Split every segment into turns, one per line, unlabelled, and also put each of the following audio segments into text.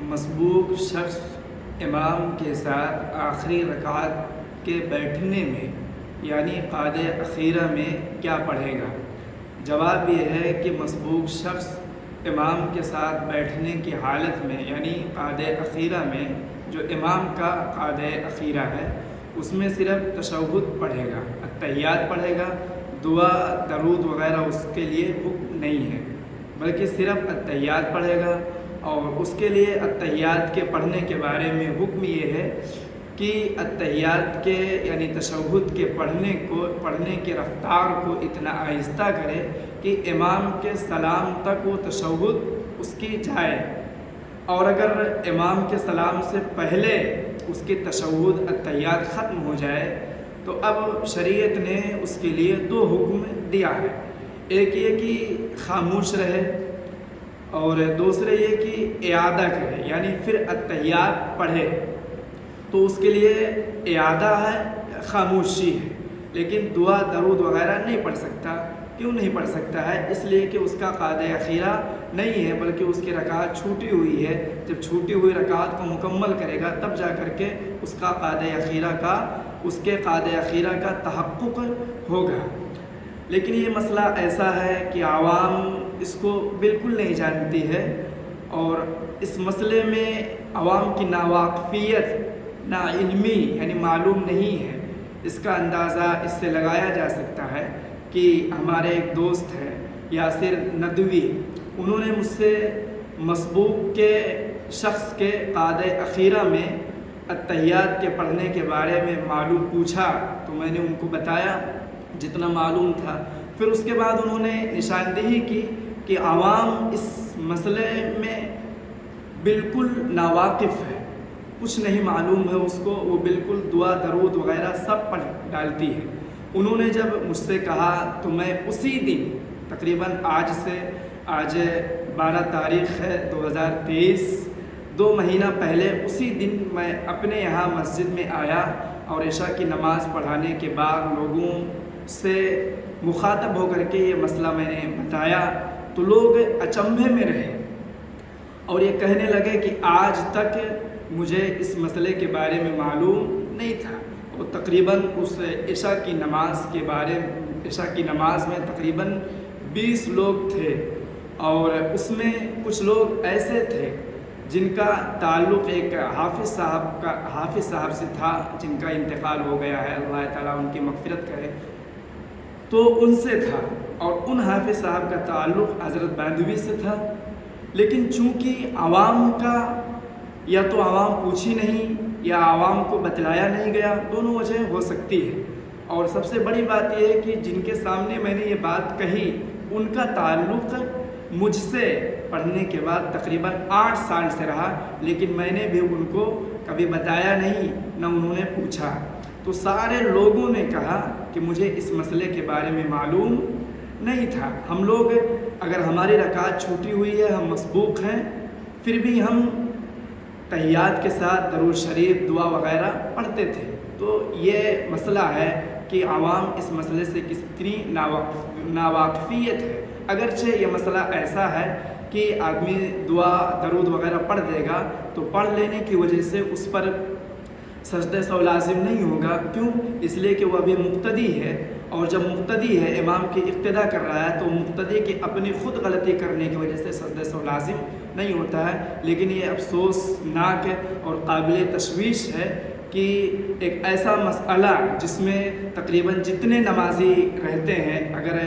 مسبوق شخص امام کے ساتھ آخری رکعت کے بیٹھنے میں یعنی قعدہ اخیرہ میں کیا پڑھے گا؟ جواب یہ ہے کہ مسبوق شخص امام کے ساتھ بیٹھنے کی حالت میں یعنی قعدہ اخیرہ میں جو امام کا قعدہ اخیرہ ہے اس میں صرف تشہد پڑھے گا، اتحیات پڑھے گا، دعا درود وغیرہ اس کے لیے حکم نہیں ہے، بلکہ صرف اتحیات پڑھے گا۔ اور اس کے لیے اتحیات کے پڑھنے کے بارے میں حکم یہ ہے کہ اتحیات کے یعنی تشہد کے پڑھنے کی رفتار کو اتنا آہستہ کرے کہ امام کے سلام تک وہ تشہد اس کی جائے، اور اگر امام کے سلام سے پہلے اس کی تشہد اتحیات ختم ہو جائے تو اب شریعت نے اس کے لیے دو حکم دیا ہے، ایک یہ کہ خاموش رہے اور دوسرے یہ کہ اعادہ کرے یعنی پھر اتحیات پڑھے۔ تو اس کے لیے اعادہ ہے، خاموشی ہے، لیکن دعا درود وغیرہ نہیں پڑھ سکتا۔ کیوں نہیں پڑھ سکتا ہے؟ اس لیے کہ اس کا قعدہ اخیرہ نہیں ہے، بلکہ اس کی رکعت چھوٹی ہوئی ہے۔ جب چھوٹی ہوئی رکعت کو مکمل کرے گا تب جا کر کے اس کے قعدہ اخیرہ کا تحقق ہوگا۔ لیکن یہ مسئلہ ایسا ہے کہ عوام اس کو بالکل نہیں جانتی ہے، اور اس مسئلے میں عوام کی ناواقفیت، ناعلمی یعنی معلوم نہیں ہے۔ اس کا اندازہ اس سے لگایا جا سکتا ہے کہ ہمارے ایک دوست ہیں یاسر ندوی، انہوں نے مجھ سے مسبوق کے شخص کے قعدہ اخیرہ میں اتحیات کے پڑھنے کے بارے میں معلوم پوچھا، تو میں نے ان کو بتایا جتنا معلوم تھا۔ پھر اس کے بعد انہوں نے نشاندہی کی کہ عوام اس مسئلے میں بالکل ناواقف ہے، کچھ نہیں معلوم ہے اس کو، وہ بالکل دعا درود وغیرہ سب پڑھ ڈالتی ہے۔ انہوں نے جب مجھ سے کہا تو میں اسی دن تقریباً آج 12 تاریخ ہے 2023، 2 مہینہ پہلے اسی دن میں اپنے یہاں مسجد میں آیا اور عشاء کی نماز پڑھانے کے بعد لوگوں سے مخاطب ہو کر کے یہ مسئلہ میں نے بتایا، تو لوگ اچنبھے میں رہے اور یہ کہنے لگے کہ آج تک مجھے اس مسئلے کے بارے میں معلوم نہیں تھا۔ اور تقریباً اس عشاء کی نماز میں تقریباً 20 لوگ تھے، اور اس میں کچھ لوگ ایسے تھے جن کا تعلق ایک حافظ صاحب سے تھا، جن کا انتقال ہو گیا ہے، اللہ تعالیٰ ان کی مغفرت کرے، تو ان سے تھا، اور ان حافظ صاحب کا تعلق حضرت باندھوی سے تھا۔ لیکن چونکہ عوام کا یا تو عوام پوچھی نہیں یا عوام کو بتلایا نہیں گیا، دونوں وجہ ہو سکتی ہے۔ اور سب سے بڑی بات یہ ہے کہ جن کے سامنے میں نے یہ بات کہی ان کا تعلق مجھ سے پڑھنے کے بعد تقریباً 8 سال سے رہا، لیکن میں نے بھی ان کو کبھی بتایا نہیں، نہ انہوں نے پوچھا۔ تو سارے لوگوں نے کہا کہ مجھے اس مسئلے کے بارے میں معلوم نہیں تھا۔ ہم لوگ اگر ہماری رکعت چھوٹی ہوئی ہے، ہم مسبوق ہیں، پھر بھی ہم تحیات کے ساتھ درود شریف دعا وغیرہ پڑھتے تھے۔ تو یہ مسئلہ ہے کہ عوام اس مسئلے سے کتنی ناواقفیت ہے۔ اگرچہ یہ مسئلہ ایسا ہے کہ آدمی دعا درود وغیرہ پڑھ دے گا تو پڑھ لینے کی وجہ سے اس پر سجدہ سو لازم نہیں ہوگا۔ کیوں؟ اس لیے کہ وہ ابھی مقتدی ہے، اور جب مقتدی ہے امام کی اقتداء کر رہا ہے تو مقتدی کی اپنی خود غلطی کرنے کی وجہ سے سجدہ سو لازم نہیں ہوتا ہے۔ لیکن یہ افسوسناک اور قابل تشویش ہے کہ ایک ایسا مسئلہ جس میں تقریباً جتنے نمازی رہتے ہیں، اگر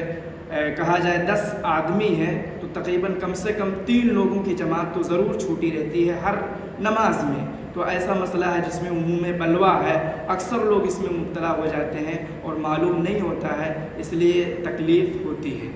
کہا جائے 10 آدمی ہیں تو تقریباً کم سے کم 3 لوگوں کی جماعت تو ضرور چھوٹی رہتی ہے ہر نماز میں۔ تو ایسا مسئلہ ہے جس میں عموم بلوا ہے، اکثر لوگ اس میں مبتلا ہو جاتے ہیں اور معلوم نہیں ہوتا ہے، اس لیے تکلیف ہوتی ہے۔